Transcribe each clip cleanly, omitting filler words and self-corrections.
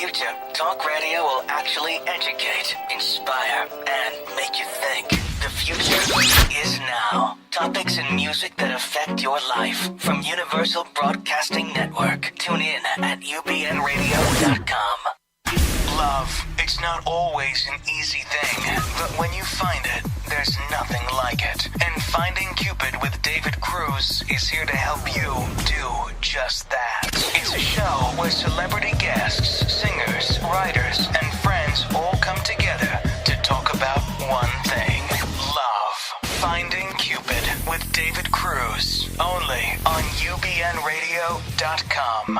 future, talk radio will actually educate, inspire, and make you think. The future is now. Topics and music that affect your life from Universal Broadcasting Network. Tune in at ubnradio.com. Love, it's not always an easy thing, but when you find it, there's nothing like it. And Finding Cupid with David Cruz is here to help you do just that. It's a show where celebrity guests, singers, writers, and friends all come together to talk about one thing: love. Finding Cupid with David Cruz, only on ubnradio.com.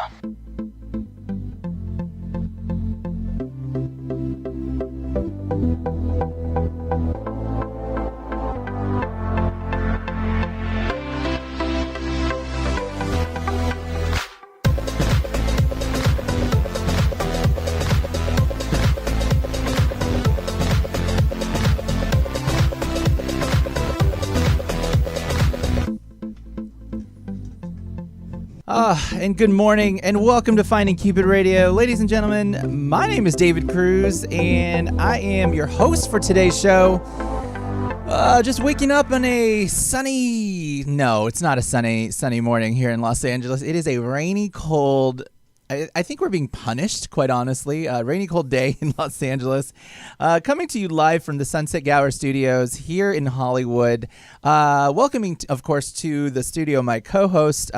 And good morning, and welcome to Finding Cupid Radio. Ladies and gentlemen, my name is David Cruz, and I am your host for today's show. Just waking up on a sunny... No, it's not a sunny morning here in Los Angeles. It is a rainy, cold... I think we're being punished, quite honestly. Rainy, cold day in Los Angeles. Coming to you live from the Sunset Gower Studios here in Hollywood. Welcoming, of course, to the studio my co-host.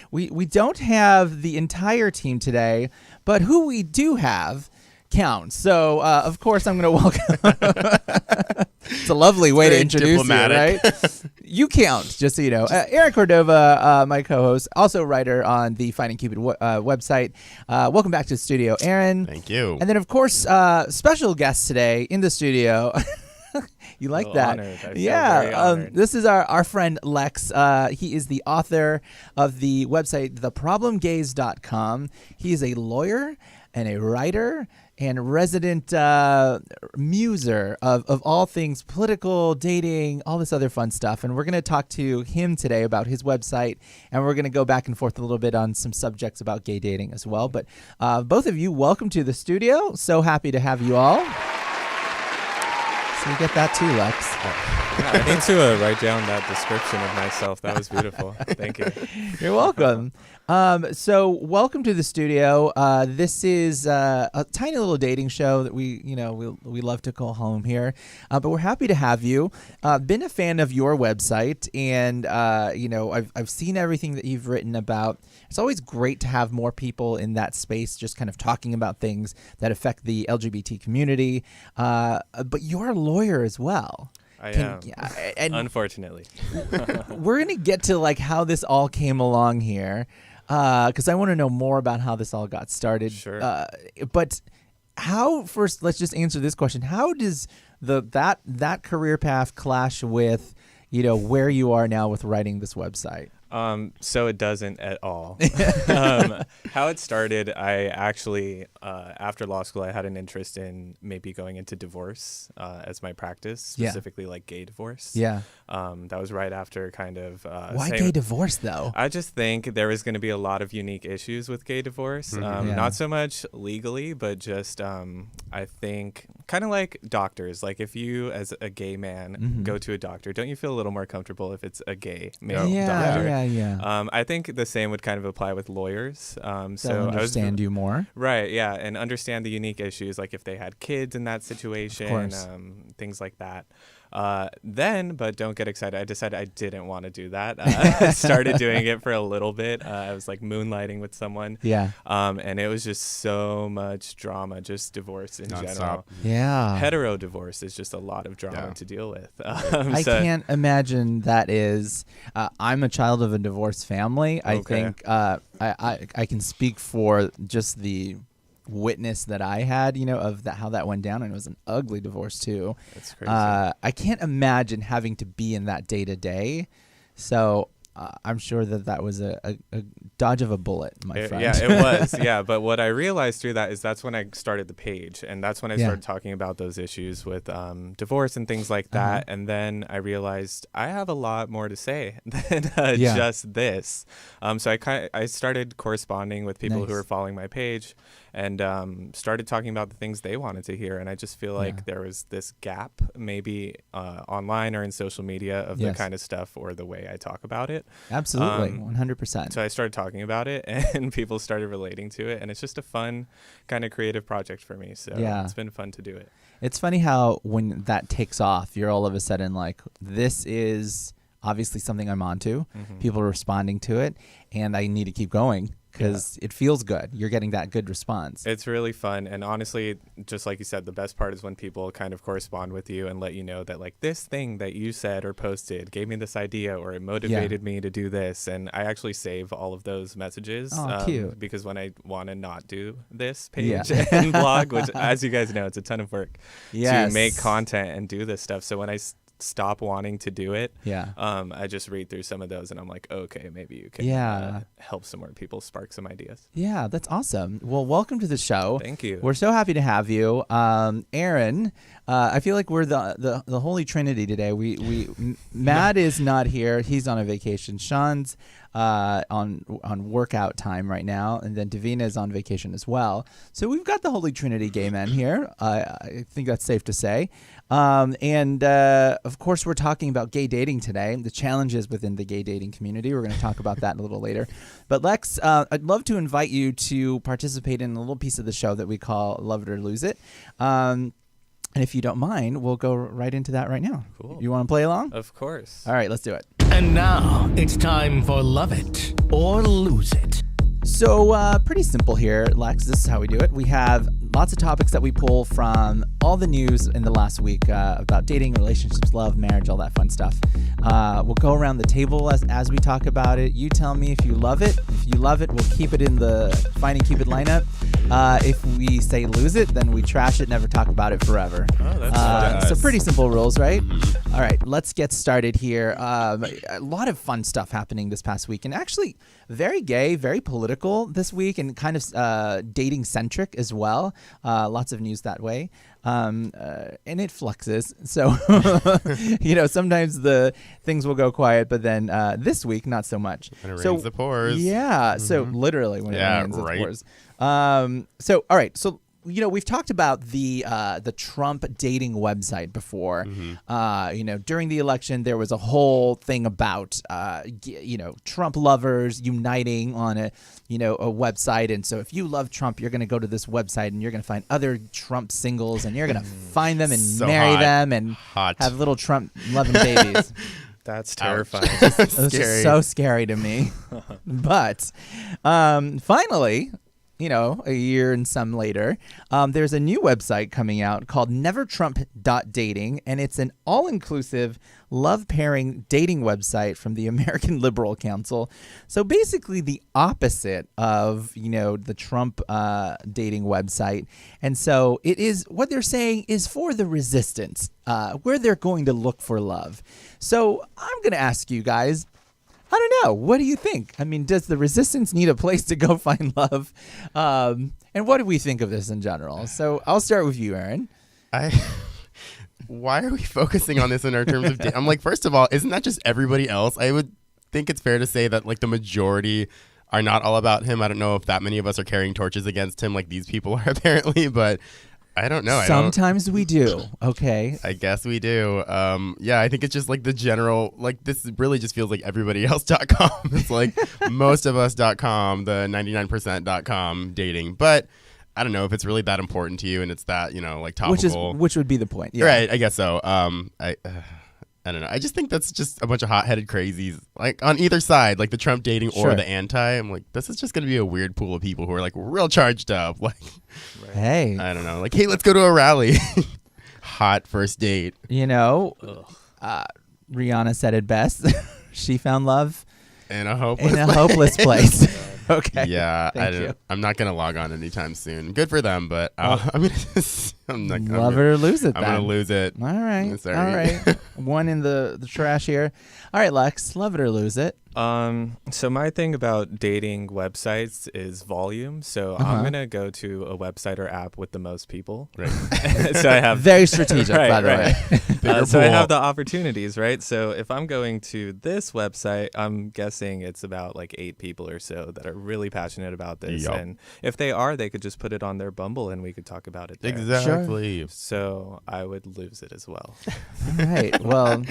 We don't have the entire team today, but who we do have counts. So, of course, I'm going to welcome... It's a lovely way to introduce you, right? You count, just so you know. Aaron Cordova, my co-host, also writer on the Finding Cupid website. Welcome back to the studio, Aaron. Thank you. And then, of course, special guest today in the studio. You like that? Honored. Yeah. This is our friend Lex. He is the author of the website, theproblemgaze.com. He is a lawyer and a writer and resident muser of all things political, dating, all this other fun stuff. And we're going to talk to him today about his website, and we're going to go back and forth a little bit on some subjects about gay dating as well. But both of you, welcome to the studio. So happy to have you all. So you get that too, Lex. Yeah, I need to write down that description of myself. That was beautiful. Thank you. You're welcome. So welcome to the studio. This is a tiny little dating show that we love to call home here. But we're happy to have you. Been a fan of your website, and I've seen everything that you've written about. It's always great to have more people in that space, just kind of talking about things that affect the LGBT community. But you're a lawyer as well. I am. And unfortunately. We're going to get to like how this all came along here, because I want to know more about how this all got started. Sure. But how, first, let's just answer this question. How does that career path clash with, where you are now with writing this website? So it doesn't at all. How it started, I actually, after law school, I had an interest in maybe going into divorce as my practice, specifically like gay divorce. Yeah. That was right after kind of... Why gay divorce, though? I just think there was going to be a lot of unique issues with gay divorce. Not so much legally, but just I think kind of like doctors. Like if you, as a gay man, go to a doctor, don't you feel a little more comfortable if it's a gay male doctor? Yeah. I think the same would kind of apply with lawyers. So understand you more. Right, yeah, and understand the unique issues, like if they had kids in that situation, things like that. But don't get excited. I decided I didn't want to do that. I started doing it for a little bit. I was like moonlighting with someone. Yeah. And it was just so much drama, just divorce in general. Yeah. Hetero divorce is just a lot of drama to deal with. I can't imagine that is. I'm a child of a divorced family. I think I can speak for just the witness that I had, of how that went down, and it was an ugly divorce too. That's crazy. I can't imagine having to be in that day to day. So I'm sure that was a dodge of a bullet, my friend. Yeah, it was. Yeah, but what I realized through that is that's when I started the page, and that's when I started talking about those issues with divorce and things like that. And then I realized I have a lot more to say than just this. So I started corresponding with people who were following my page, and started talking about the things they wanted to hear. And I just feel like there was this gap, maybe online or in social media, of the kind of stuff or the way I talk about it. Absolutely, 100%. So I started talking about it, and people started relating to it, and it's just a fun kind of creative project for me. So it's been fun to do it. It's funny how when that takes off, you're all of a sudden like, this is obviously something I'm onto. People are responding to it, and I need to keep going because it feels good. You're getting that good response. It's really fun. And honestly, just like you said, the best part is when people kind of correspond with you and let you know that, like, this thing that you said or posted gave me this idea, or it motivated me to do this. And I actually save all of those messages cute. because when I want to not do this page and blog, which, as you guys know, it's a ton of work to make content and do this stuff. So when I stop wanting to do it, I just read through some of those, and I'm like, okay, maybe you can help some more people, spark some ideas. Yeah, that's awesome. Well, welcome to the show. Thank you. We're so happy to have you. Aaron, I feel like we're the Holy Trinity today. We Matt is not here. He's on a vacation. Sean's on workout time right now, and then Davina is on vacation as well. So we've got the Holy Trinity gay men here. I think that's safe to say. And of course, we're talking about gay dating today, the challenges within the gay dating community. We're going to talk about that a little later. But Lex, I'd love to invite you to participate in a little piece of the show that we call Love It or Lose It. And if you don't mind, we'll go right into that right now. Cool. You want to play along? Of course. All right, let's do it. And now it's time for Love It or Lose It. So pretty simple here, Lex. This is how we do it. We have lots of topics that we pull from all the news in the last week about dating, relationships, love, marriage, all that fun stuff. We'll go around the table as we talk about it. You tell me if you love it. If you love it, we'll keep it in the Finding Cupid lineup. If we say lose it, then we trash it, never talk about it forever. Oh, that's nice. So pretty simple rules, right? All right, let's get started here. A lot of fun stuff happening this past week, and actually very gay, very political this week, and kind of dating centric as well. Lots of news that way. And it fluxes. So, sometimes the things will go quiet, but then this week, not so much. When it rains, it pours. Yeah. So literally when it rains, it pours. So, all right. So, we've talked about the Trump dating website before. During the election, there was a whole thing about, Trump lovers uniting on a website. And so if you love Trump, you're going to go to this website and you're going to find other Trump singles and you're going to find them and marry them and have little Trump loving babies. That's terrifying. It was just so scary to me. But finally, a year and some later, there's a new website coming out called nevertrump.dating, and it's an all-inclusive love pairing dating website from the American Liberal Council. So basically the opposite of, the Trump dating website. And so it is, what they're saying is for the resistance, where they're going to look for love. So I'm going to ask you guys, I don't know. What do you think? I mean, does the resistance need a place to go find love? And what do we think of this in general? So I'll start with you, Aaron. Why are we focusing on this in our terms of I'm like, first of all, isn't that just everybody else? I would think it's fair to say that like the majority are not all about him. I don't know if that many of us are carrying torches against him like these people are apparently, but I don't know. Sometimes we do. Okay. I guess we do. I think it's just like the general, like this really just feels like everybodyelse.com. It's like mostofus.com, the 99%.com dating. But I don't know if it's really that important to you and it's that, like topical. Which would be the point. Yeah. Right. I guess so. I don't know. I just think that's just a bunch of hot-headed crazies, like on either side, like the Trump dating or the anti. I'm like, this is just going to be a weird pool of people who are like real charged up. Like, hey, I don't know. Like, hey, let's go to a rally. Hot first date. Rihanna said it best. She found love in a hopeless place. Okay. Yeah, Thank you. I'm not gonna log on anytime soon. Good for them, but I'm not. Love it or lose it. I'm gonna lose it. All right. Sorry. All right. One in the trash here. All right, Lex. Love it or lose it. So my thing about dating websites is volume. So I'm gonna go to a website or app with the most people. Right. So I have Very strategic, by the way. so I have the opportunities, right? So if I'm going to this website, I'm guessing it's about like 8 people or so that are really passionate about this. Yup. And if they are, they could just put it on their Bumble and we could talk about it there. Exactly. So I would lose it as well. All right. Well,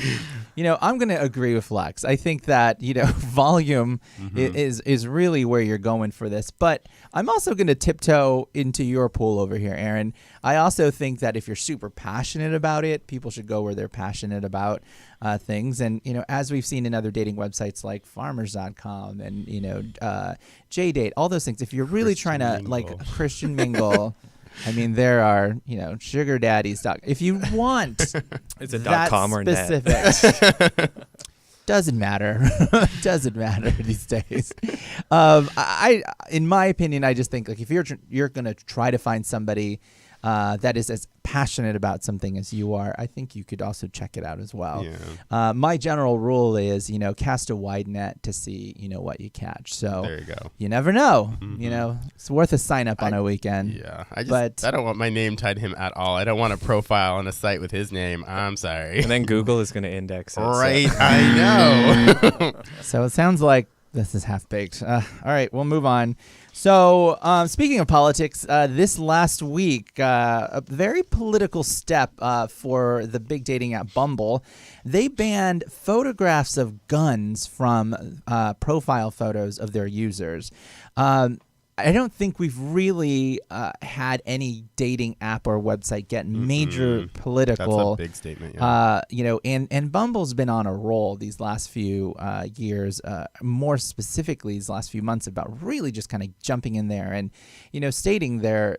I'm going to agree with Lex. I think that, volume is really where you're going for this. But I'm also going to tiptoe into your pool over here, Aaron. I also think that if you're super passionate about it, people should go where they're passionate about things. And, as we've seen in other dating websites like farmers.com and, JDate, all those things, if you're really trying to like Christian mingle, I mean, there are, sugar daddies. If you want It's a that .com or specific, doesn't matter. Doesn't matter these days. In my opinion, I just think like if you're going to try to find somebody that is as passionate about something as you are, I think you could also check it out as well. Yeah. My general rule is, cast a wide net to see, what you catch. So There you go. you never know. It's worth a sign up on a weekend. Yeah, I don't want my name tied to him at all. I don't want a profile on a site with his name. I'm sorry. And then Google is going to index it. Right, I know. So it sounds like this is half-baked. All right, we'll move on. So speaking of politics, this last week, a very political step for the big dating app Bumble. They banned photographs of guns from profile photos of their users. I don't think we've really had any dating app or website get major political. That's a big statement. Yeah. And Bumble's been on a roll these last few years, more specifically these last few months, about really just kind of jumping in there and, stating their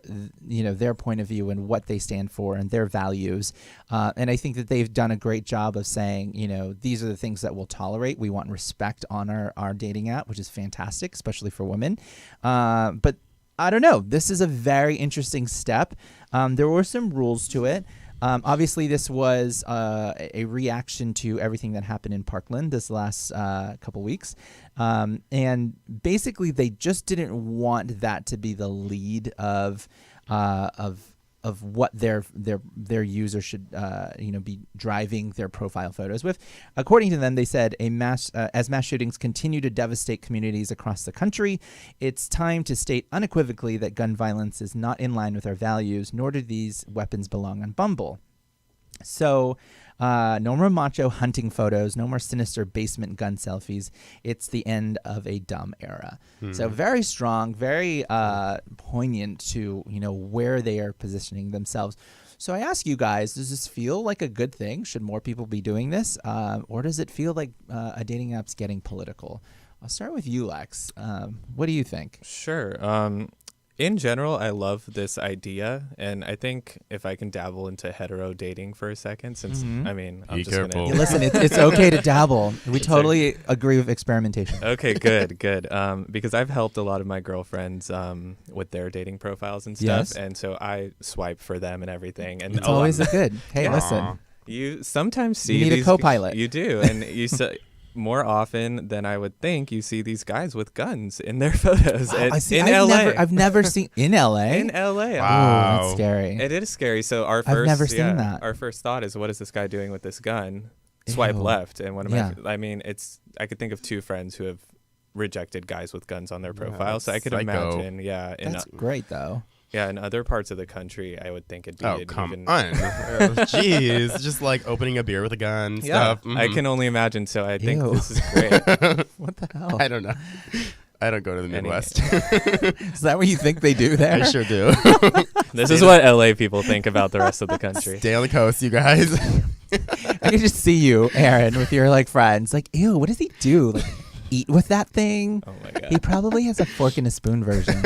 point of view and what they stand for and their values. And I think that they've done a great job of saying, these are the things that we'll tolerate. We want respect on our dating app, which is fantastic, especially for women. But I don't know. This is a very interesting step. There were some rules to it. Obviously, this was a reaction to everything that happened in Parkland this last couple weeks. And basically, they just didn't want that to be the lead of what their user should be driving their profile photos with. According to them, they said as mass shootings continue to devastate communities across the country, it's time to state unequivocally that gun violence is not in line with our values, nor do these weapons belong on Bumble. So no more macho hunting photos, no more sinister basement gun selfies. It's the end of a dumb era. So very strong, very poignant to, where they are positioning themselves. So I ask you guys, does this feel like a good thing? Should more people be doing this? Or does it feel like a dating app's getting political? I'll start with you, Lex. What do you think? Sure. In general, I love this idea, and I think if I can dabble into hetero dating for a second, since I'm Be just careful. gonna. Yeah, listen, it's okay to dabble. We totally agree with experimentation. Okay, good. Because I've helped a lot of my girlfriends with their dating profiles and stuff, Yes. and so I swipe for them and everything. And It's always a good. Hey, Aw. listen. you sometimes see You need a these, co-pilot. You do, and you more often than I would think, you see these guys with guns in their photos. Wow, in LA. I've never seen in LA. In LA. Wow. Oh, that's scary. It is scary. So our I've first, never seen that. Our first thought is, what is this guy doing with this gun? Swipe Ew. left, and one of Yeah. I could think of 2 friends who have rejected guys with guns on their profile. So I could psycho. imagine, That's great though. in other parts of the country, I would think it'd be. Oh, come on. Jeez. Just like opening a beer with a gun Yeah, stuff. I can only imagine. So I think Ew. this is great. What the hell? I don't know. I don't go to the Midwest. Is that what you think they do there? I sure do. This is what LA people think about the rest of the country. Stay on the coast, you guys. I can just see you, Aaron, with your like friends. Like, ew, what does he do? Like, eat with that thing? Oh my god. He probably has a fork and a spoon version.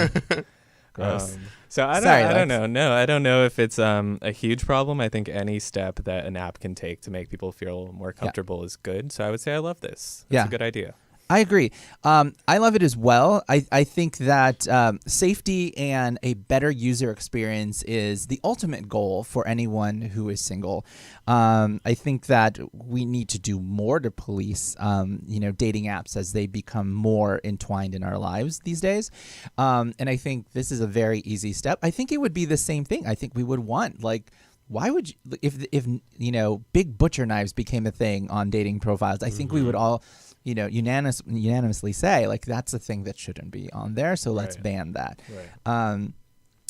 Gross. So I Sorry, don't Lex. know. No, I don't know if it's a huge problem. I think any step that an app can take to make people feel more comfortable is good. So I would say I love this. It's Yeah. a good idea. I agree. I love it as well. I think that safety and a better user experience is the ultimate goal for anyone who is single. I think that we need to do more to police, dating apps as they become more entwined in our lives these days. And I think this is a very easy step. I think it would be the same thing. I think we would want, why would you, if big butcher knives became a thing on dating profiles, I think we would all unanimously say that's a thing that shouldn't be on there, so let's ban that.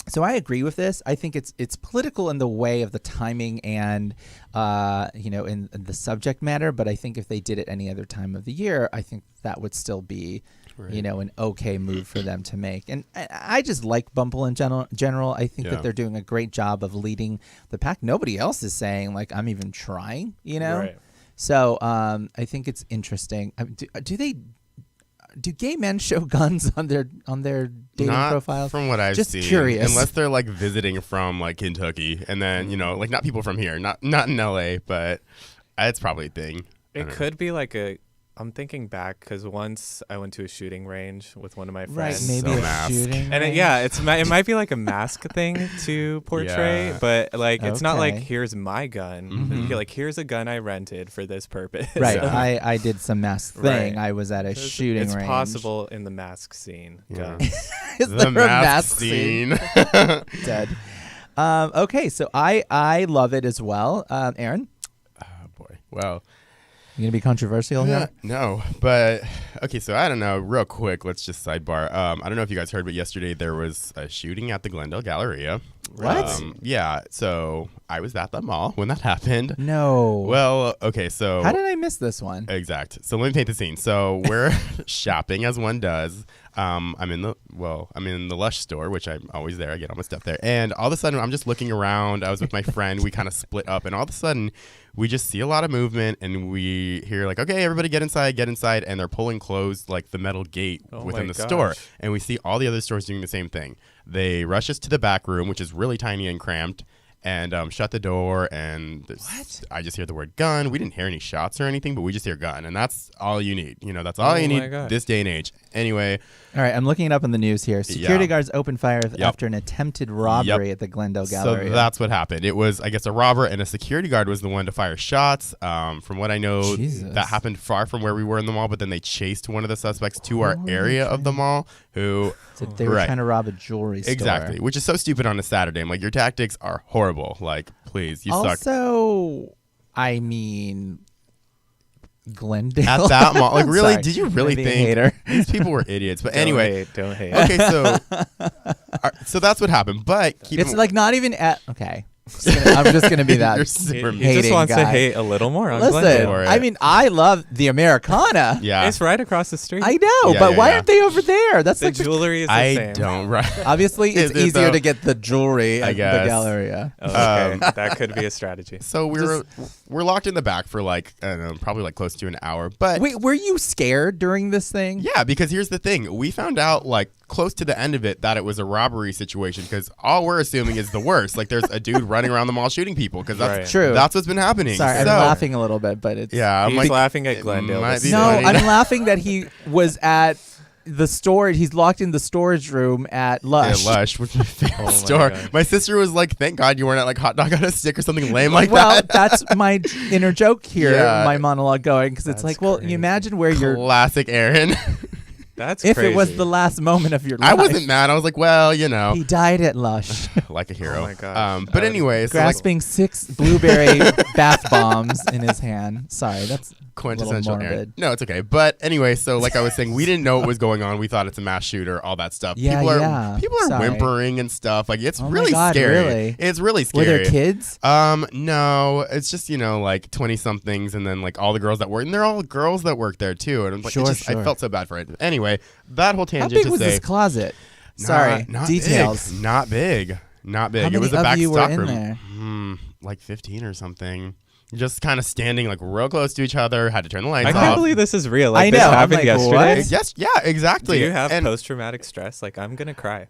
So I agree with this. I think it's political in the way of the timing and in the subject matter, but I think if they did it any other time of the year, I think that would still be an okay move for them to make. And I just like Bumble in general. I think that they're doing a great job of leading the pack. Nobody else is saying I'm even trying, Right. So I think it's interesting. Do gay men show guns on their dating profiles? From what I've seen, curious. Unless they're visiting from Kentucky, and then not people from here, not in LA, but it's probably a thing. It could be I'm thinking back because once I went to a shooting range with one of my friends. Right, maybe a shooting range. It might be a mask thing to portray, but it's not here's my gun. Mm-hmm. Here's a gun I rented for this purpose. Right, I did some mask thing. I was at a shooting range. It's possible in the mask scene. Yeah. Is there a mask scene? Dead. Okay, so I love it as well. Aaron? Oh, boy. Well... You gonna be controversial here? No, but okay. So I don't know. Real quick, let's just sidebar. I don't know if you guys heard, but yesterday there was a shooting at the Glendale Galleria. What? Yeah. So I was at the mall when that happened. No. Well, okay. So how did I miss this one? Exact. So let me paint the scene. So we're shopping as one does. I'm in the Lush store, which I'm always there. I get all my stuff there. And all of a sudden, I'm just looking around. I was with my friend. We kind of split up, and all of a sudden, we just see a lot of movement, and we hear okay, everybody get inside, and they're pulling closed the metal gate within the store, and we see all the other stores doing the same thing. They rush us to the back room, which is really tiny and cramped, and shut the door, and I just hear the word gun. We didn't hear any shots or anything, but we just hear gun, and that's all you need. That's all you need this day and age. Anyway. All right, I'm looking it up in the news here. Security guards opened fire after an attempted robbery at the Glendale Galleria. So that's what happened. It was, I guess, a robber, and a security guard was the one to fire shots. From what I know, that happened far from where we were in the mall, but then they chased one of the suspects to our area of the mall who... So they were trying to rob a jewelry store. Exactly, which is so stupid on a Saturday. I'm your tactics are horrible. Please, you suck. Also, I mean... Glendale at that mall, really? Sorry, did you really think these people were idiots? But anyway, don't hate. Okay, so that's what happened. But it's not even at okay. I'm just gonna be that. He just wants to hate a little more on Glendale. I mean, I love the Americana. Yeah, it's right across the street. I know, but why aren't they over there? That's the jewelry is the same. I don't. Right. Obviously, it's easier to get the jewelry at the Galleria. Oh, okay, that could be a strategy. So we're locked in the back for I don't know, probably close to an hour. But wait, were you scared during this thing? Yeah, because here's the thing: we found out close to the end of it that it was a robbery situation because all we're assuming is the worst. There's a dude running around the mall shooting people because that's true. That's what's been happening. Sorry, I'm laughing a little bit, but it's he's laughing at Glendale. No, I'm laughing that he was at the storage. He's locked in the storage room at Lush. Yeah, Lush, which is my favorite store. My sister was thank God you weren't at Hot Dog on a Stick or something lame that. Well, that's my inner joke here, my monologue going because it's you imagine where you're classic Aaron. That's if crazy. It was the last moment of your life. I wasn't mad. I was he died at Lush. Like a hero. Oh my gosh. But anyway, grasping 6 blueberry bath bombs in his hand. Sorry, that's quintessential Aaron. No, it's okay. But anyway, so I was saying, we didn't know what was going on. We thought it's a mass shooter, all that stuff. Yeah, people are whimpering and stuff. It's really scary. Really? It's really scary. Were there kids? No, it's just 20 somethings, and then all the girls that work, and they're all girls that work there too. And I felt so bad for it. Anyway, that whole tangent. How big was this closet? Sorry, not details. Big. Not big. How it was a back you stock were in room. There? 15 or something. just kind of standing like real close to each other. Had to turn the lights off. I can't believe this is real. Like, I this know. I'm happened like, yesterday. what? Yes, yeah, exactly. Do you have And post-traumatic stress? Like, I'm gonna cry.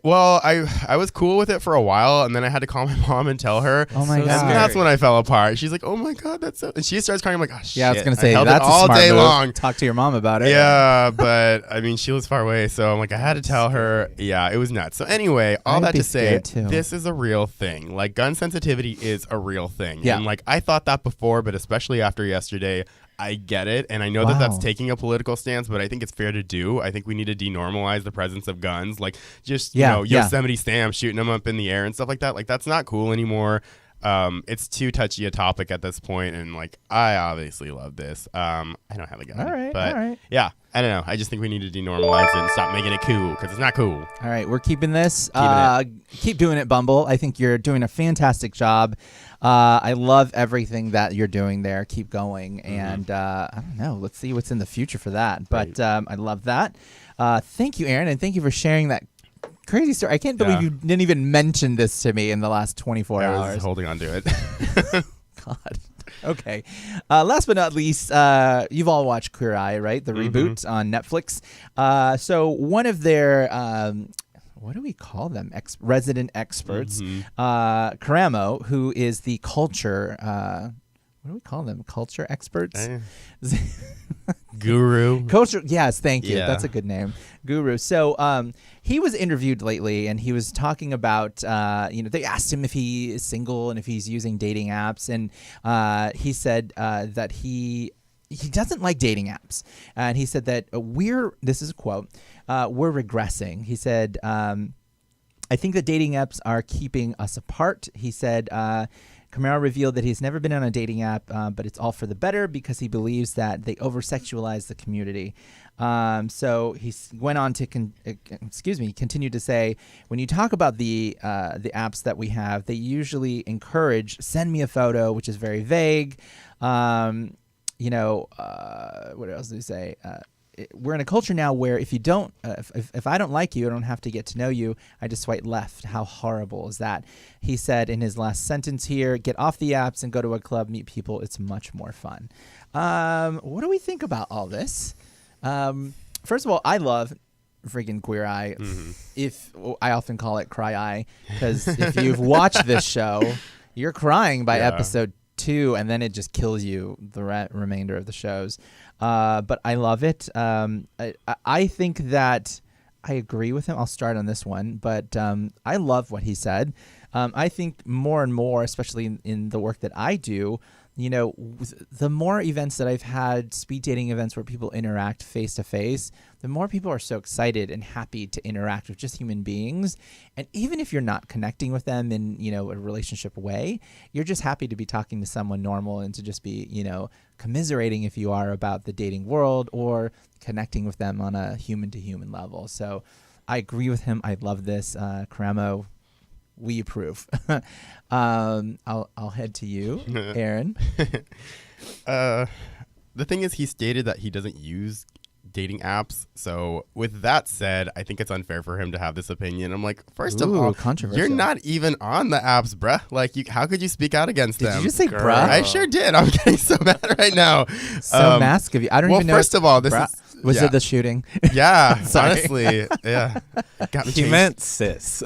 Well, I was cool with it for a while, and then I had to call my mom and tell her. Oh my So god. And that's when I fell apart. She's like, "Oh my god, that's so," and she starts crying. I'm like, "Oh shit!" Yeah, I was gonna say held that's it all a smart day move. long. Talk to your mom about it. Yeah, but I mean, she was far away, so I'm like, I had to tell her. Yeah, it was nuts. So anyway, all I'd that be to say, scared, too. this is a real thing. Like, gun sensitivity is a real thing. Yeah. And like, I thought that before, but especially after yesterday, I get it, and I know that that's Wow. taking a political stance, but I think it's fair to do. I think we need to denormalize the presence of guns, like just Yeah, yeah. Yosemite Sam shooting them up in the air and stuff like that. Like, that's not cool anymore. It's too touchy a topic at this point, and like, I obviously love this. I don't have a gun, All right, but all right. yeah, I don't know. I just think we need to denormalize it and stop making it cool because it's not cool. All right, we're keeping this. Keeping Keep doing it, Bumble. I think you're doing a fantastic job. I love everything that you're doing there. Keep going. And I don't know. Let's see what's in the future for that. But I love that. Thank you, Aaron, and thank you for sharing that crazy story. I can't believe Yeah. you didn't even mention this to me in the last 24 I was hours. holding on to it. God. Okay. Last but not least, you've all watched Queer Eye, right? The reboot on Netflix. So one of their, what do we call them? Resident experts, Caramo, who is the culture, what do we call them? Culture experts? Guru. Culture, yes, thank you. Yeah. That's a good name, Guru. So, he was interviewed lately, and he was talking about, they asked him if he is single and if he's using dating apps, and he said that he doesn't like dating apps, and he said that this is a quote, we're regressing. He said, I think that dating apps are keeping us apart. He said, Camaro revealed that he's never been on a dating app, but it's all for the better because he believes that they over-sexualize the community. So he went on to continue to say, when you talk about the apps that we have, they usually encourage send me a photo, which is very vague. What else did he say? We're in a culture now where if you don't, if I don't like you, I don't have to get to know you. I just swipe left. How horrible is that? He said in his last sentence here, get off the apps and go to a club, meet people. It's much more fun. What do we think about all this? First of all, I love freaking Queer Eye. I often call it Cry Eye, because if you've watched this show, you're crying by episode 2, and then it just kills you the remainder of the shows. But I love it. I think that I agree with him. I'll start on this one, but I love what he said. I think more and more, especially in the work that I do, the more events that I've had, speed dating events where people interact face to face, the more people are so excited and happy to interact with just human beings. And even if you're not connecting with them in, a relationship way, you're just happy to be talking to someone normal and to just be, commiserating, if you are, about the dating world or connecting with them on a human to human level. So I agree with him. I love this. Caramo, we approve. I'll head to you, Aaron. The thing is, he stated that he doesn't use dating apps. So with that said, I think it's unfair for him to have this opinion. I'm like, first of all, controversial. you're not even on the apps, bruh. Like, how could you speak out against them? Did you just say Girl. bruh? I sure did. I'm getting so mad right now. So mask of you. I don't even know. Well, first of all, this bruh. is... Was yeah. it the shooting? Yeah, Sorry. honestly, yeah. Got me He changed. meant sis.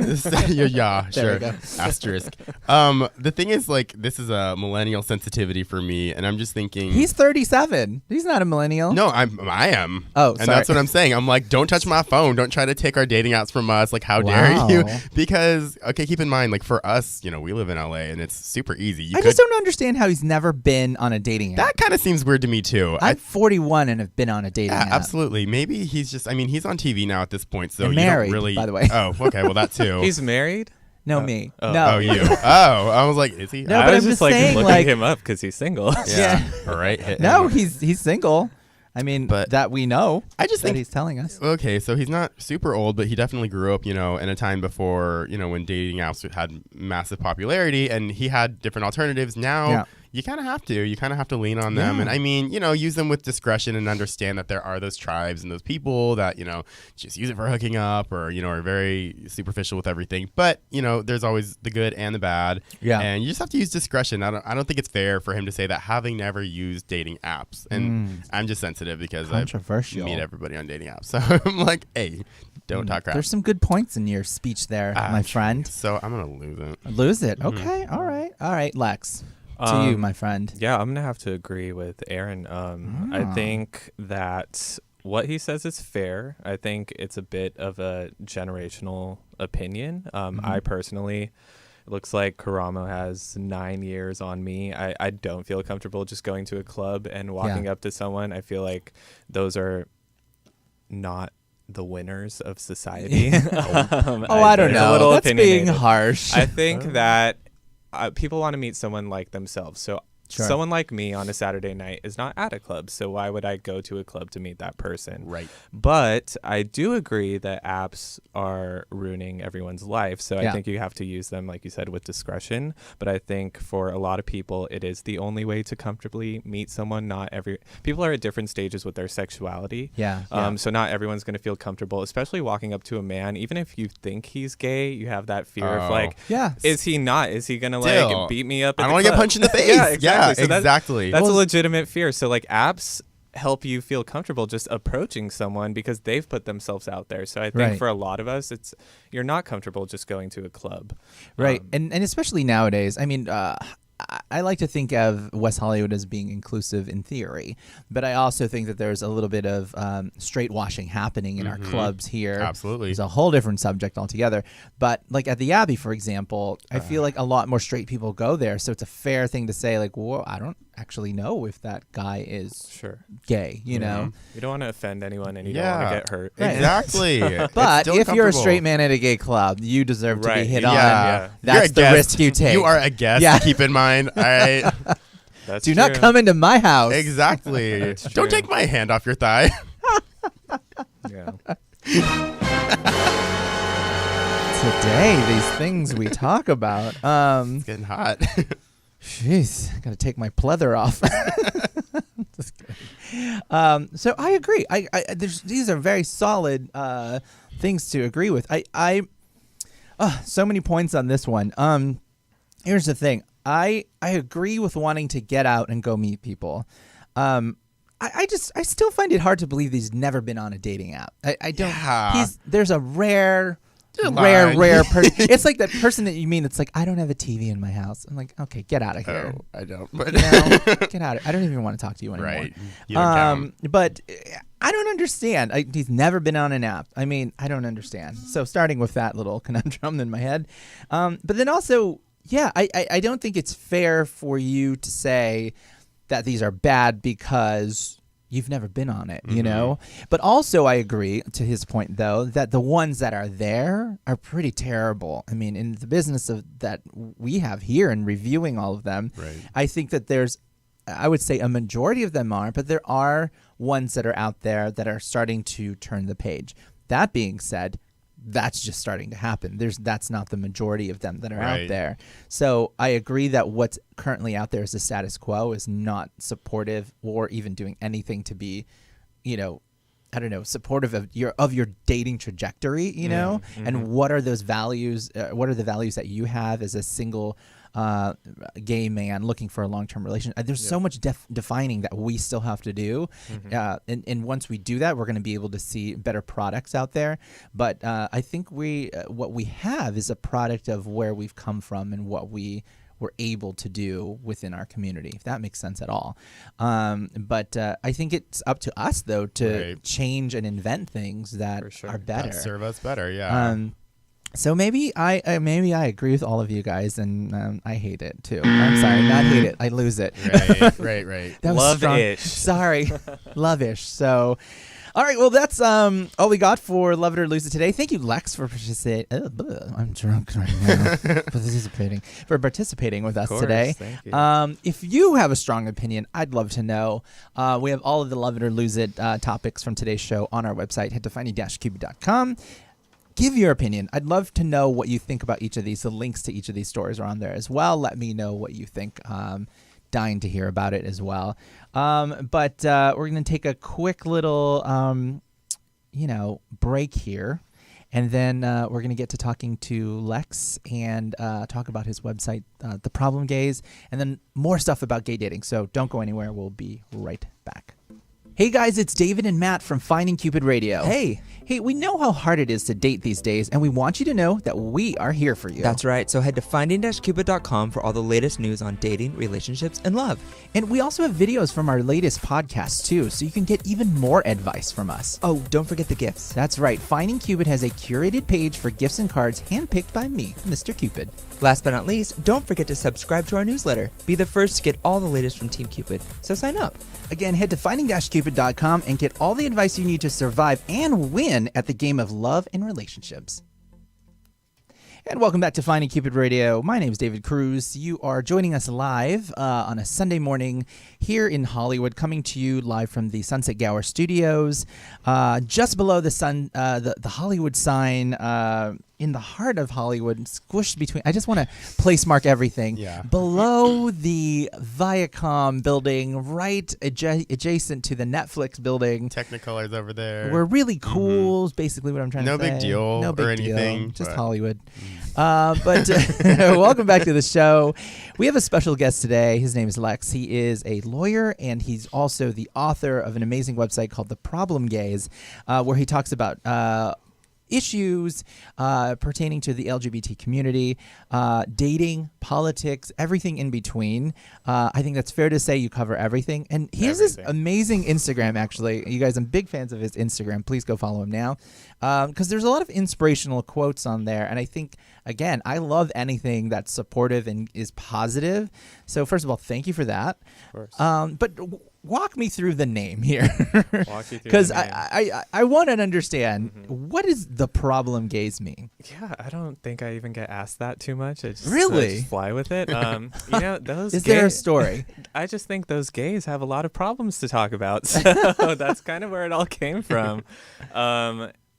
yeah, There sure. we go. Asterisk. The thing is, like, this is a millennial sensitivity for me, and I'm just thinking. He's 37. He's not a millennial. No, I am. Oh, and sorry. that's what I'm saying. I'm like, don't touch my phone. Don't try to take our dating apps from us. Like, how Wow. dare you? Because, okay, keep in mind, like, for us, we live in LA, and it's super easy. I just don't understand how he's never been on a dating app. That kind of seems weird to me too. I'm 41 and have been on a dating Yeah, app. absolutely. Maybe he's just. I mean, he's on TV now at this point, so And you married, don't really. by the way. Oh, okay. Well, that too. He's married? No, me. oh. No. Oh, you. Oh, I was like, is he? No, I but was I'm just just saying, looking like- him up because he's single. Yeah. All right. hit No, him. he's single. I mean, But that we know. I just that think he's telling us. Okay, so he's not super old, but he definitely grew up, in a time before, when dating apps had massive popularity, and he had different alternatives. Now, you kind of have to. You kind of have to lean on them. And I mean, use them with discretion and understand that there are those tribes and those people that, just use it for hooking up or, are very superficial with everything. But, there's always the good and the bad. Yeah. And you just have to use discretion. I don't think it's fair for him to say that having never used dating apps. And I'm just sensitive because I meet everybody on dating apps. So I'm like, hey, don't talk crap. There's some good points in your speech there, my friend. So I'm going to lose it. Lose it. Okay. All right, Lex. To you, my friend. Yeah, I'm gonna have to agree with Aaron. I think that what he says is fair. I think it's a bit of a generational opinion. I personally, it looks like Karamo has 9 years on me. I don't feel comfortable just going to a club and walking up to someone. I feel like those are not the winners of society. I don't know. That's being harsh. I think that people want to meet someone like themselves. So someone like me on a Saturday night is not at a club. So why would I go to a club to meet that person? Right. But I do agree that apps are ruining everyone's life. So I think you have to use them, like you said, with discretion. But I think for a lot of people, it is the only way to comfortably meet someone. People are at different stages with their sexuality. So not everyone's going to feel comfortable, especially walking up to a man. Even if you think he's gay, you have that fear of like, is he not? Is he going to like beat me up? I don't want to get punched in the face. Exactly. So exactly. That's a legitimate fear. So like apps help you feel comfortable just approaching someone because they've put themselves out there. So I think for a lot of us, you're not comfortable just going to a club. Right. And especially nowadays, I mean, I like to think of West Hollywood as being inclusive in theory, but I also think that there's a little bit of straight washing happening in our clubs here. Absolutely. It's a whole different subject altogether. But like at the Abbey, for example, I feel like a lot more straight people go there. So it's a fair thing to say like, well, I don't actually know if that guy is gay, you know? You don't want to offend anyone and you don't want to get hurt. Right. Exactly. But if you're a straight man at a gay club, you deserve to be hit on. That's the risk you take. You are a guest, keep in mind. All right. Do not come into my house. Exactly. Don't take my hand off your thigh. Today, these things we talk about. It's getting hot. Jeez, I gotta take my pleather off. Just kidding. So I agree. These are very solid things to agree with. So many points on this one. Here's the thing. I agree with wanting to get out and go meet people. I still find it hard to believe he's never been on a dating app. I don't. Yeah. There's a rare person. It's like that person that you mean. It's like, I don't have a TV in my house. I'm like, okay, get out of here. Oh, I don't. But get out of. I don't even want to talk to you anymore. Right. You don't count. But I don't understand. He's never been on an app. I mean, I don't understand. So starting with that little conundrum in my head, but then also. Yeah, I don't think it's fair for you to say that these are bad because you've never been on it, you know? But also I agree, to his point, though, that the ones that are there are pretty terrible. I mean, in the business that we have here and reviewing all of them, I think that I would say a majority of them are, but there are ones that are out there that are starting to turn the page. That being said, that's just starting to happen. That's not the majority of them that are out there. So I agree that what's currently out there as the status quo is not supportive or even doing anything to be, supportive of your dating trajectory, and what are those values? What are the values that you have as a single gay man looking for a long-term relationship? There's so much defining that we still have to do, and once we do that, we're going to be able to see better products out there. But I think what we have is a product of where we've come from and what we were able to do within our community, if that makes sense at all. But I think it's up to us, though, to change and invent things that are better. That serve us better, yeah. So maybe I agree with all of you guys, and I hate it too. I'm sorry, not hate it. I lose it. Right. That was Love-ish. Sorry, love-ish. So, all right. Well, that's all we got for Love It or Lose It today. Thank you, Lex, for participating. I'm drunk right now. participating with us today. Thank you. If you have a strong opinion, I'd love to know. We have all of the Love It or Lose It topics from today's show on our website. Head to finding-cupid.com. Give your opinion. I'd love to know what you think about each of these. The links to each of these stories are on there as well. Let me know what you think. dying to hear about it as well. But we're going to take a quick little, break here. And then we're going to get to talking to Lex and talk about his website, The Problem Gays, and then more stuff about gay dating. So don't go anywhere. We'll be right back. Hey guys, it's David and Matt from Finding Cupid Radio. Hey, we know how hard it is to date these days, and we want you to know that we are here for you. that's right. So head to finding-cupid.com for all the latest news on dating, relationships, and love. And we also have videos from our latest podcast too, so you can get even more advice from us. Oh, don't forget the gifts. That's right. Finding Cupid has a curated page for gifts and cards handpicked by me, Mr. Cupid. Last but not least, don't forget to subscribe to our newsletter. Be the first to get all the latest from Team Cupid. So sign up. Again, head to finding-cupid.com and get all the advice you need to survive and win at the game of love and relationships. And welcome back to Finding Cupid Radio. My name is David Cruz. You are joining us live on a Sunday morning here in Hollywood, coming to you live from the Sunset Gower Studios, just below the Hollywood sign. In the heart of Hollywood, squished between. I just want to place mark everything. Yeah. Below the Viacom building, right adjacent to the Netflix building. Technicolor's over there. We're really cool. Is basically what I'm trying No to say. big deal No big or deal. anything, Just but- Hollywood. But welcome back to the show. We have a special guest today. His name is Lex. He is a lawyer, and he's also the author of an amazing website called The Problem Gays, where he talks about issues pertaining to the LGBT community, dating, politics, everything in between. I think that's fair to say you cover everything. And he has this amazing Instagram, actually. You guys, I'm big fans of his Instagram. Please go follow him now. Because there's a lot of inspirational quotes on there. And I think, again, I love anything that's supportive and is positive. So first of all, thank you for that. Of course. But walk me through the name here. Walk you through Because the name. I want to understand, what does The Problem Gays mean? Yeah, I don't think I even get asked that too much. I just, Really? I just fly with it. Those Is there a gays- story? I just think those gays have a lot of problems to talk about. So that's kind of where it all came from.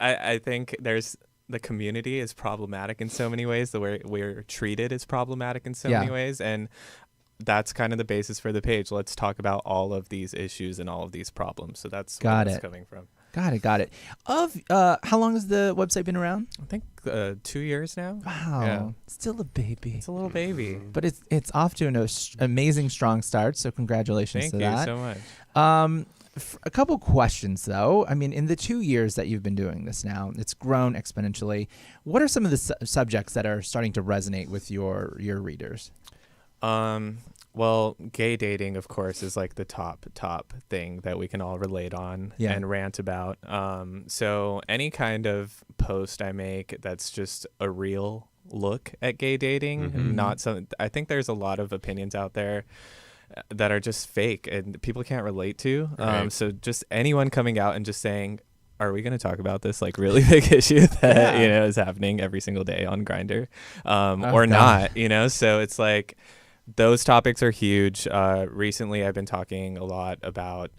I think the community is problematic in so many ways. The way we're treated is problematic in so many ways. And that's kind of the basis for the page. Let's talk about all of these issues and all of these problems. So that's where it's coming from. Got it. How long has the website been around? I think 2 years now. Wow. Yeah. Still a baby. It's a little baby. But it's off to an amazing strong start, so congratulations Thank to you that. so much. A couple questions, though. I mean, in the 2 years that you've been doing this now, it's grown exponentially. What are some of the subjects that are starting to resonate with your readers? Well, gay dating, of course, is like the top thing that we can all relate on and rant about. So any kind of post I make that's just a real look at gay dating, not some. I think there's a lot of opinions out there that are just fake and people can't relate to. Right. So just anyone coming out and just saying, are we going to talk about this like really big issue that is happening every single day on Grindr, or not? So it's like those topics are huge. Recently, I've been talking a lot about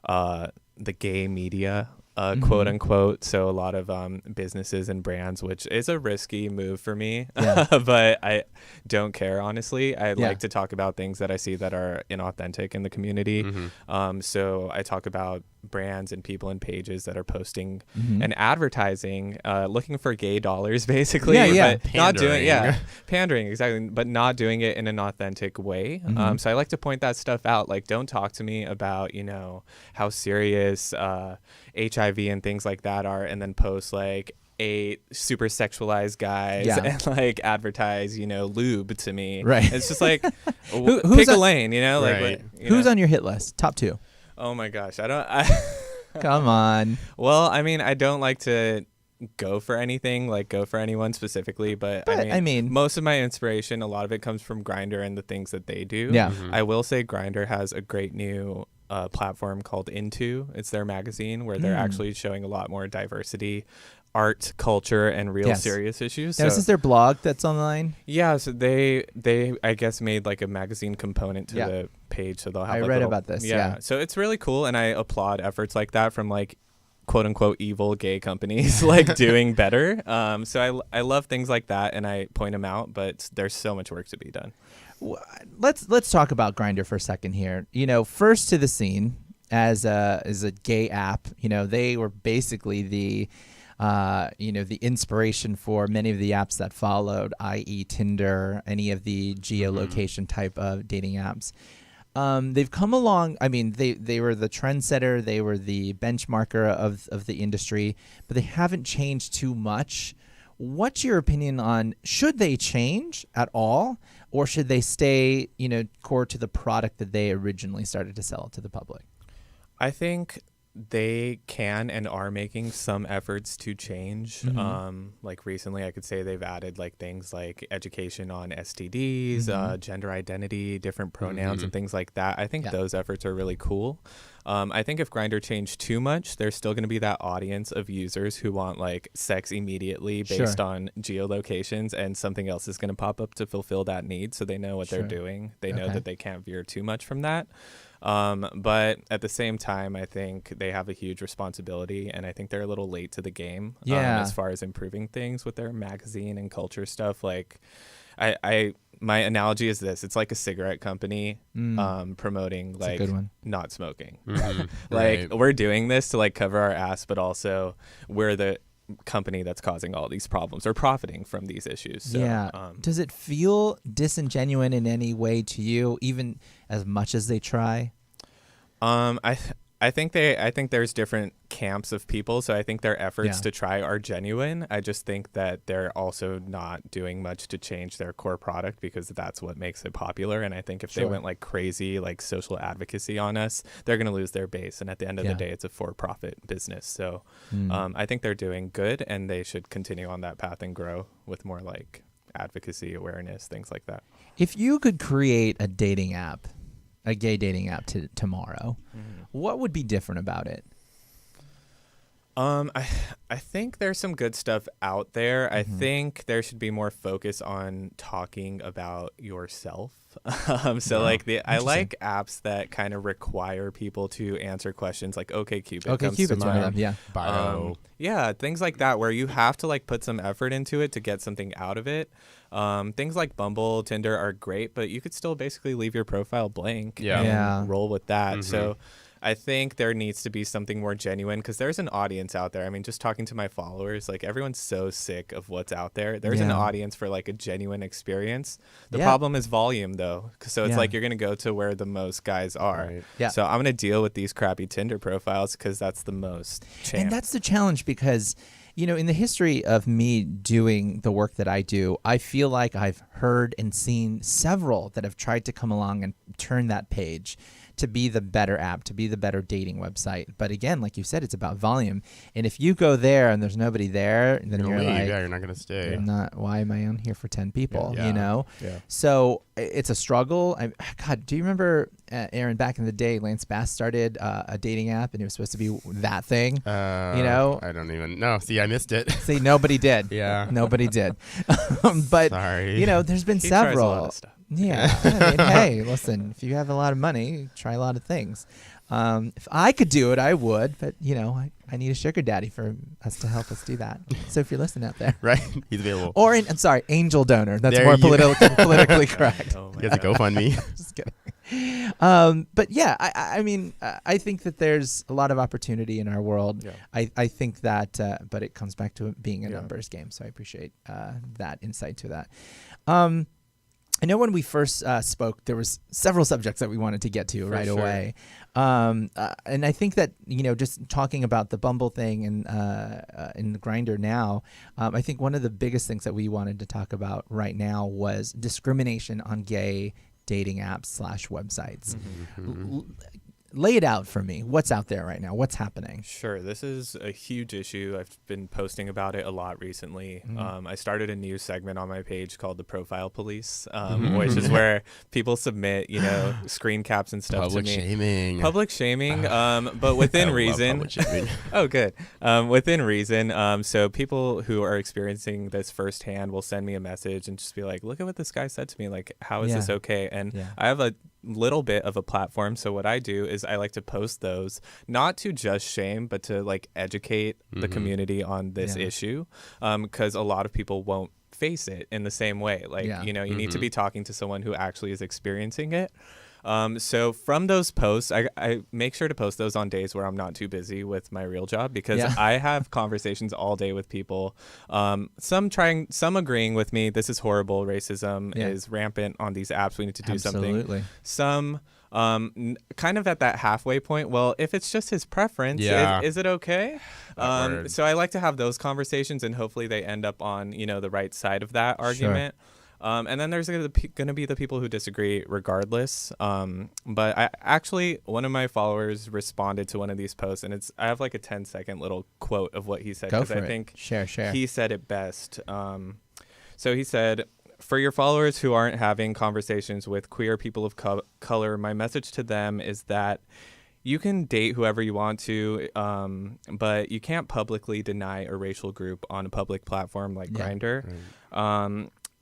the gay media. Quote unquote. So a lot of businesses and brands, which is a risky move for me, but I don't care, honestly. I like to talk about things that I see that are inauthentic in the community. So I talk about brands and people and pages that are posting and advertising, looking for gay dollars, basically. But not doing pandering, exactly, but not doing it in an authentic way. So I like to point that stuff out. Like, don't talk to me about how serious HIV and things like that are, and then post like 8 super sexualized guys and like advertise lube to me. Right. It's just like who's pick a lane, Right. Who's on your hit list? Top 2. Oh my gosh, Come on. Well, I mean, I don't like to go for anything, like go for anyone specifically, but I mean, most of my inspiration, a lot of it comes from Grindr and the things that they do. Yeah. I will say Grindr has a great new platform called Into. It's their magazine where they're actually showing a lot more diversity, art, culture, and real serious issues. Now, is this their blog that's online? Yeah, so they I guess made like a magazine component to the page, so they'll have. I read about this. Yeah, so it's really cool, and I applaud efforts like that from like quote unquote evil gay companies like doing better. So I love things like that, and I point them out, but there's so much work to be done. Let's talk about Grindr for a second here. First to the scene as a gay app. They were basically the the inspiration for many of the apps that followed, i.e. Tinder, any of the geolocation type of dating apps. They've come along. I mean, they were the trendsetter. They were the benchmarker of the industry, but they haven't changed too much. What's your opinion on, should they change at all, or should they stay, core to the product that they originally started to sell to the public? I think they can and are making some efforts to change. Like recently, I could say they've added like things like education on STDs, gender identity, different pronouns, and things like that. I think those efforts are really cool. I think if Grindr changed too much, there's still going to be that audience of users who want like sex immediately based on geolocations, and something else is going to pop up to fulfill that need, so they know what they're doing. They know that they can't veer too much from that. But at the same time, I think they have a huge responsibility, and I think they're a little late to the game as far as improving things with their magazine and culture stuff. Like, my analogy is this: it's like a cigarette company promoting like not smoking. We're doing this to like cover our ass, but also we're the company that's causing all these problems or profiting from these issues. So, does it feel disingenuous in any way to you, even as much as they try? I think there's different camps of people, so I think their efforts to try are genuine. I just think that they're also not doing much to change their core product, because that's what makes it popular. And I think if they went like crazy, like social advocacy on us, they're going to lose their base. And at the end of the day, it's a for-profit business. So I think they're doing good, and they should continue on that path and grow with more like advocacy, awareness, things like that. If you could create a dating app, a gay dating app tomorrow, what would be different about it? I think there's some good stuff out there. I think there should be more focus on talking about yourself. I like apps that kind of require people to answer questions like OkCupid. OkCupid's one of them, Bio. Things like that where you have to like put some effort into it to get something out of it. Things like Bumble, Tinder are great, but you could still basically leave your profile blank and roll with that. So I think there needs to be something more genuine, because there's an audience out there. I mean, just talking to my followers, like everyone's so sick of what's out there. There's an audience for like a genuine experience. The problem is volume, though. So it's like you're going to go to where the most guys are. So I'm going to deal with these crappy Tinder profiles because that's the most chance. And that's the challenge, because in the history of me doing the work that I do, I feel like I've heard and seen several that have tried to come along and turn that page to be the better app, to be the better dating website. But again, like you said, it's about volume. And if you go there and there's nobody there, then you're like, you're not going to stay. Why am I on here for 10 people, So it's a struggle. God, do you remember, Aaron, back in the day, Lance Bass started a dating app, and it was supposed to be that thing, I don't even know. See, I missed it. See, nobody did. Nobody did. But, sorry. There's been several. Tries a lot of stuff. Yeah. I mean, hey, listen, if you have a lot of money, try a lot of things. If I could do it, I would. But, I need a sugar daddy for us to help us do that. So if you're listening out there. Right. He's available. Or, I'm sorry, angel donor. That's more politically correct. He has a GoFundMe. Just kidding. But yeah, I mean, I think that there's a lot of opportunity in our world. I think that, but it comes back to it being a numbers game. So I appreciate that insight to that. I know when we first spoke, there was several subjects that we wanted to get to right away. And I think that, just talking about the Bumble thing and in the Grindr now, I think one of the biggest things that we wanted to talk about right now was discrimination on gay dating apps / websites. Lay it out for me. What's out there right now? What's happening? Sure. This is a huge issue. I've been posting about it a lot recently. I started a new segment on my page called the Profile Police, which is where people submit, screen caps and stuff to me. Public shaming, but within reason. Oh, good. Within reason. So people who are experiencing this firsthand will send me a message and just be like, look at what this guy said to me. Like, how is this okay? And I have a little bit of a platform, so what I do is I like to post those, not to just shame, but to like educate the community on this issue, because a lot of people won't face it in the same way. Like, you know, you need to be talking to someone who actually is experiencing it. So from those posts, I make sure to post those on days where I'm not too busy with my real job, because I have conversations all day with people. Some agreeing with me. This is horrible. Racism is rampant on these apps. We need to do something. Some kind of at that halfway point. Well, if it's just his preference, is it okay? So I like to have those conversations, and hopefully they end up on, you know, the right side of that argument. And then there's going to be the people who disagree regardless. But one of my followers responded to one of these posts, and I have like a 10-second little quote of what he said, because I think share. He said it best. So he said, "For your followers who aren't having conversations with queer people of color, my message to them is that you can date whoever you want to, but you can't publicly deny a racial group on a public platform like Grindr.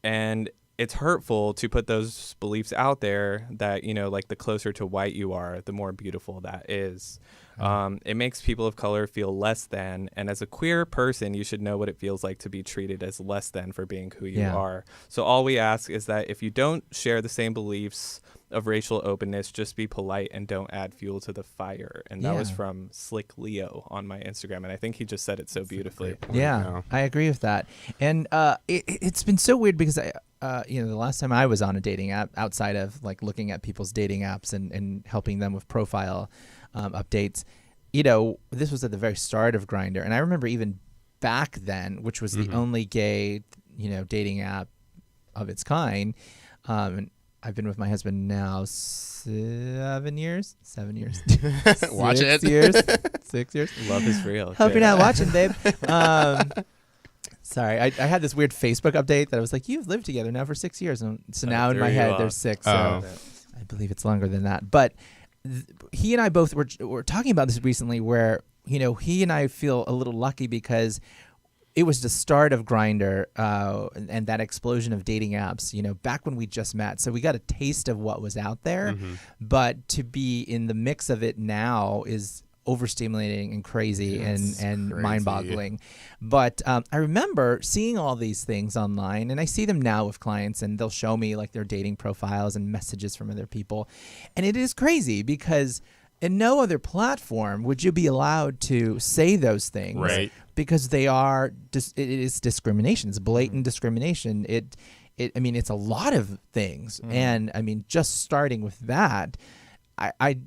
And it's hurtful to put those beliefs out there that, you know, like the closer to white you are, the more beautiful that is. It makes people of color feel less than. And as a queer person, you should know what it feels like to be treated as less than for being who you are. So all we ask is that if you don't share the same beliefs of racial openness, just be polite and don't add fuel to the fire." And that was from Slick Leo on my Instagram, and I think he just said it so beautifully. I agree with that. And it's been so weird, because you know, the last time I was on a dating app, outside of like looking at people's dating apps and helping them with profile updates, you know, this was at the very start of Grindr, and I remember even back then, which was the only gay, you know, dating app of its kind, and I've been with my husband now 7 years. Watch 6 it. years. 6 years. Love is real. Hope you're not watching, babe. Sorry, I had this weird Facebook update that I was like, "You've lived together now for 6 years," and so now in my head there's 6. So I believe it's longer than that. But he and I both were talking about this recently, where, you know, he and I feel a little lucky because it was the start of Grindr and that explosion of dating apps, you know, back when we just met. So we got a taste of what was out there, but to be in the mix of it now is overstimulating and crazy and mind-boggling. But I remember seeing all these things online, and I see them now with clients, and they'll show me like their dating profiles and messages from other people. And it is crazy, because in no other platform would you be allowed to say those things. Right. Because they are, it is discrimination. It's blatant discrimination. I mean, it's a lot of things. And I mean, just starting with that, I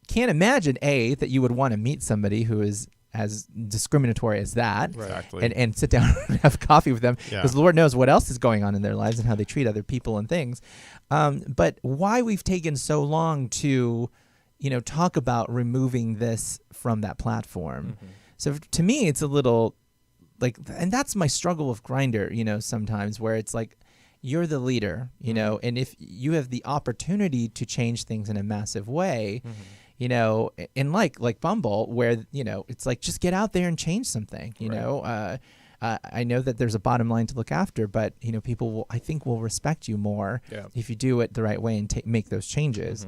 can't imagine, that you would want to meet somebody who is as discriminatory as that, and sit down and have coffee with them, because Lord knows what else is going on in their lives and how they treat other people and things. But why we've taken so long to, you know, talk about removing this from that platform. So to me, it's a little like, and that's my struggle with Grindr, you know, sometimes, where it's like, you're the leader, you know, and if you have the opportunity to change things in a massive way, you know, and like Bumble, where, you know, it's like, just get out there and change something, you know. I know that there's a bottom line to look after, but, you know, people I think will respect you more if you do it the right way and make those changes.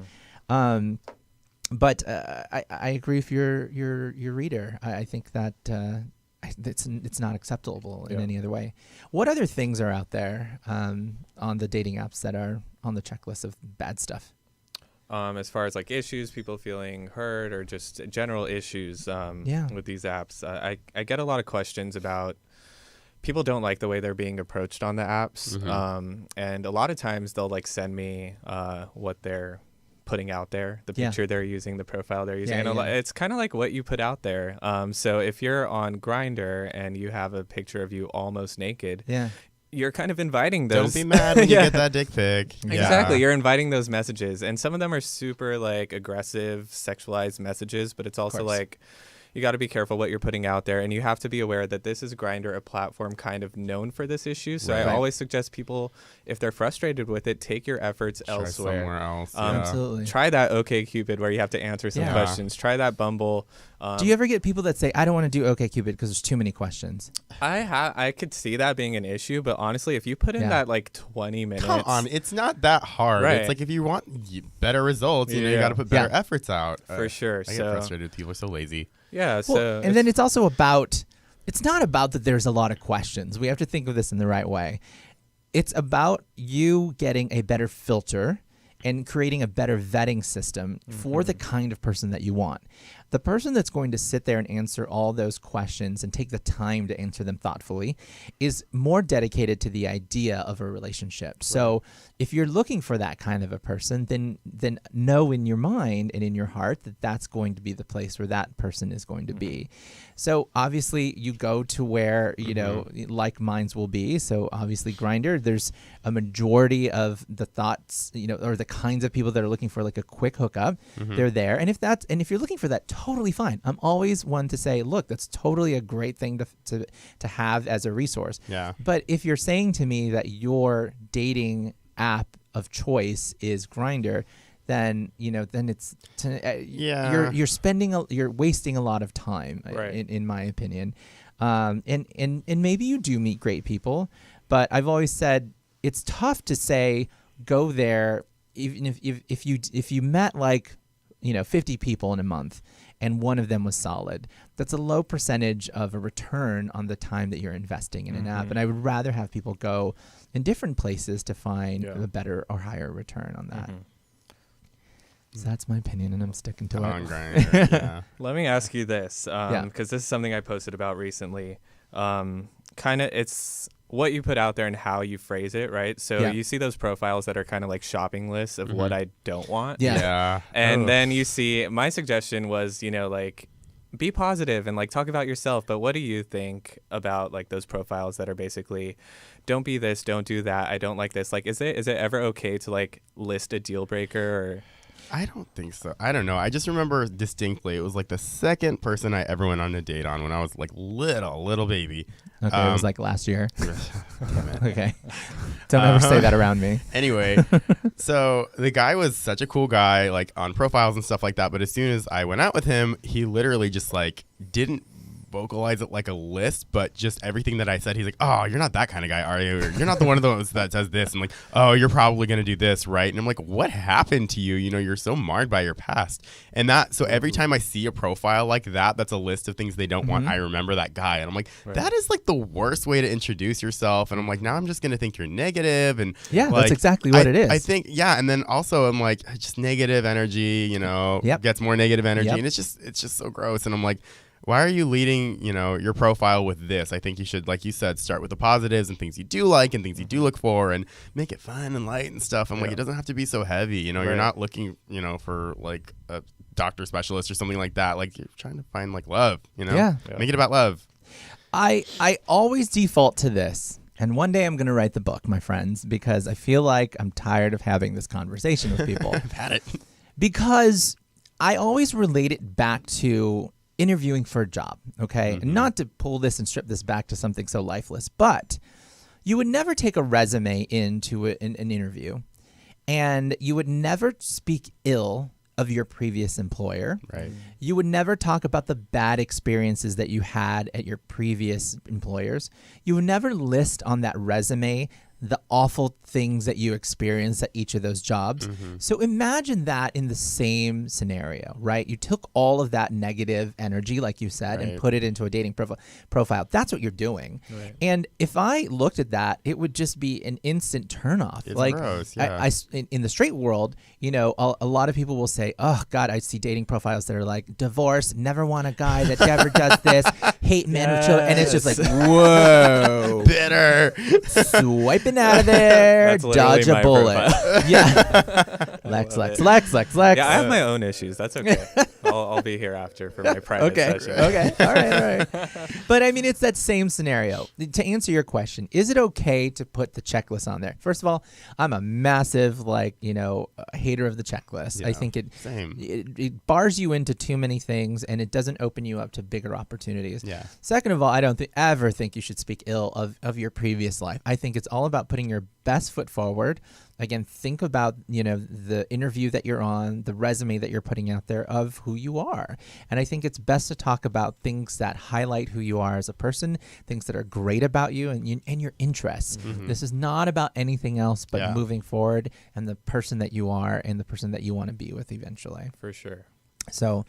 But I agree with your reader. I think that it's not acceptable in any other way. What other things are out there on the dating apps that are on the checklist of bad stuff? As far as like issues, people feeling hurt, or just general issues with these apps, I get a lot of questions about people don't like the way they're being approached on the apps, and a lot of times they'll like send me what they're putting out there, the picture they're using, the profile they're using, and it's kind of like what you put out there. So if you're on Grindr and you have a picture of you almost naked, you're kind of inviting those. Don't be mad when you get that dick pic. Exactly. You're inviting those messages. And some of them are super like aggressive, sexualized messages, but it's also like, you got to be careful what you're putting out there, and you have to be aware that this is Grindr, a platform kind of known for this issue. So I always suggest people, if they're frustrated with it, take your efforts elsewhere. Somewhere else. Absolutely. Try that OkCupid where you have to answer some questions. Try that Bumble. Do you ever get people that say, "I don't want to do OkCupid because there's too many questions"? I could see that being an issue, but honestly, if you put in that like 20 minutes, come on, it's not that hard. It's like, if you want better results, you know, you got to put better efforts out. For sure. I get frustrated. People are so lazy. Yeah. Well, and then it's also about it's not about that there's a lot of questions. We have to think of this in the right way. It's about you getting a better filter and creating a better vetting system for the kind of person that you want. The person that's going to sit there and answer all those questions and take the time to answer them thoughtfully is more dedicated to the idea of a relationship. Right. So if you're looking for that kind of a person, then know in your mind and in your heart that that's going to be the place where that person is going to be. So obviously you go to where, you know, like minds will be. So obviously Grindr, there's a majority of the thoughts, you know, or the kinds of people that are looking for like a quick hookup, they're there. And if you're looking for that, totally fine. I'm always one to say, look, that's totally a great thing to have as a resource. Yeah. But if you're saying to me that your dating app of choice is Grindr, then it's you're wasting a lot of time, right, in my opinion. And maybe you do meet great people, but I've always said it's tough to say go there even if you met 50 people in a month and one of them was solid. That's a low percentage of a return on the time that you're investing in an app. And I would rather have people go in different places to find a better or higher return on that. So that's my opinion, and I'm sticking to it. Grindr, Let me ask you this, because this is something I posted about recently. It's what you put out there and how you phrase it, right? So you see those profiles that are kind of like shopping lists of what I don't want. And then you see, my suggestion was, be positive and talk about yourself. But what do you think about those profiles that are basically, don't be this, don't do that, I don't like this? Is it ever okay to list a deal breaker or? I don't think so. I don't know. I just remember distinctly it was the second person I ever went on a date on when I was little baby. Okay, it was last year. Okay. Don't ever say that around me. Anyway, so the guy was such a cool guy, on profiles and stuff like that. But as soon as I went out with him, he literally just didn't vocalize it like a list, but just everything that I said, he's like, oh, you're not that kind of guy, are you? Or, you're not the one of those that says this. I'm like, oh, you're probably going to do this, right? And I'm like, what happened to you? You're so marred by your past. And so every time I see a profile like that, that's a list of things they don't want, I remember that guy. And I'm like, that is the worst way to introduce yourself. And I'm like, now I'm just going to think you're negative. And that's exactly what it is. I think, and then also I'm like, just negative energy, gets more negative energy. And it's just so gross. And I'm like, why are you leading, your profile with this? I think you should, like you said, start with the positives and things you do like and things you do look for and make it fun and light and stuff. I'm like, it doesn't have to be so heavy. You're not looking, for a doctor specialist or something like that. You're trying to find love, Make it about love. I always default to this. And one day I'm going to write the book, my friends, because I feel like I'm tired of having this conversation with people. I've had it. Because I always relate it back to interviewing for a job, okay? And not to pull this and strip this back to something so lifeless, but you would never take a resume into an interview, and you would never speak ill of your previous employer. Right. You would never talk about the bad experiences that you had at your previous employers. You would never list on that resume the awful things that you experienced at each of those jobs. So imagine that in the same scenario, right? You took all of that negative energy, like you said, and put it into a dating profile. That's what you're doing. Right. And if I looked at that, it would just be an instant turnoff. It's gross, yeah. In the straight world, a lot of people will say, oh God, I see dating profiles that are like, divorce, never want a guy that never does this, hate men with children. And it's just whoa. Bitter. Swiping out of there, dodge a bullet. Lex. Yeah, I have my own issues. That's okay. I'll be here after for my private session. Okay. All right. But I mean, it's that same scenario. To answer your question, is it okay to put the checklist on there? First of all, I'm a massive hater of the checklist. Yeah, I think it bars you into too many things and it doesn't open you up to bigger opportunities. Yeah. Second of all, I don't ever think you should speak ill of your previous life. I think it's all about putting your best foot forward. Again, think about, the interview that you're on, the resume that you're putting out there of who you are. And I think it's best to talk about things that highlight who you are as a person, things that are great about you and your interests. This is not about anything else but moving forward and the person that you are and the person that you want to be with eventually. For sure. So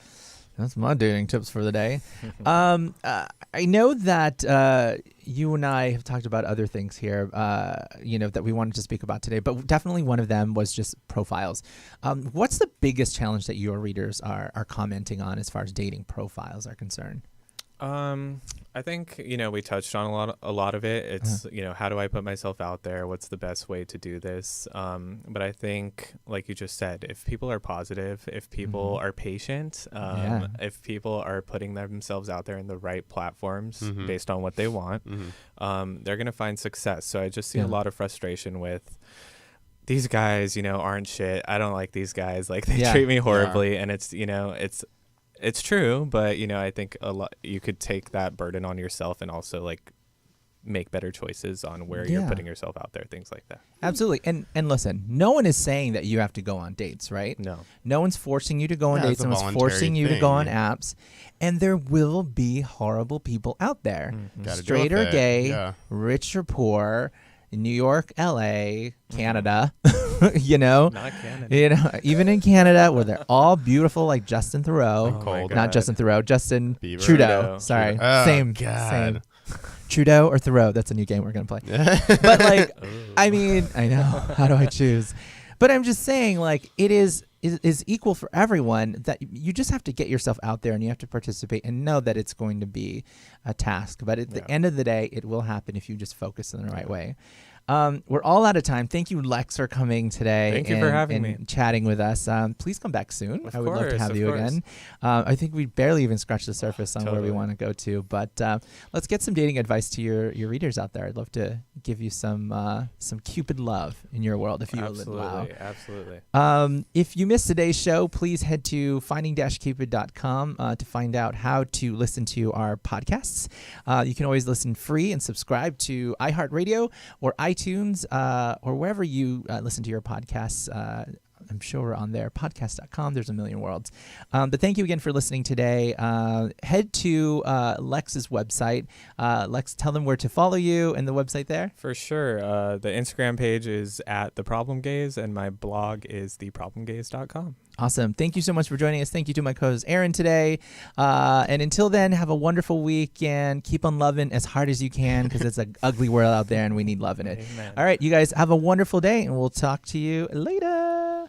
That's my dating tips for the day. I know that you and I have talked about other things here, that we wanted to speak about today, but definitely one of them was just profiles. What's the biggest challenge that your readers are commenting on as far as dating profiles are concerned? I think, we touched on a lot of it. It's, how do I put myself out there? What's the best way to do this? But I think, like you just said, if people are positive, if people are patient, if people are putting themselves out there in the right platforms based on what they want, they're going to find success. So I just see a lot of frustration with these guys, aren't shit. I don't like these guys. Like they treat me horribly. And it's, it's true, but I think a lot you could take that burden on yourself and also like make better choices on where you're putting yourself out there, things like that. Absolutely. And listen, no one is saying that you have to go on dates, right? No one's forcing you to go on dates. No one's forcing you to go on apps. And there will be horrible people out there, straight or gay, rich or poor, New York, LA, Canada, Not Canada. Even in Canada where they're all beautiful like Justin Theroux. Not Justin Theroux, Justin Bieber. Trudeau. Sorry. Same. Trudeau or Theroux, that's a new game we're going to play. But like, I mean, I know. How do I choose? But I'm just saying, like, it is equal for everyone, that you just have to get yourself out there and you have to participate and know that it's going to be a task. But at the end of the day, it will happen if you just focus in the right way. We're all out of time. Thank you, Lex, for coming today. Thank you for having me. Chatting with us. Please come back soon. I would love to have you course. Again. I think we barely even scratched the surface on where we want to go to. But let's get some dating advice to your readers out there. I'd love to give you some Cupid love in your world, if you will allow. Absolutely. If you missed today's show, please head to finding-cupid.com to find out how to listen to our podcasts. You can always listen free and subscribe to iHeartRadio or iTunes or wherever you listen to your podcasts. I'm sure we're on there. Podcast.com. There's a million worlds. But thank you again for listening today. Head to Lex's website. Lex, tell them where to follow you and the website there. For sure. The Instagram page is @theproblemgaze and my blog is theproblemgaze.com. Awesome. Thank you so much for joining us. Thank you to my co-host Aaron today. And until then, have a wonderful week and keep on loving as hard as you can, because it's an ugly world out there and we need love in it. Amen. All right, you guys have a wonderful day and we'll talk to you later.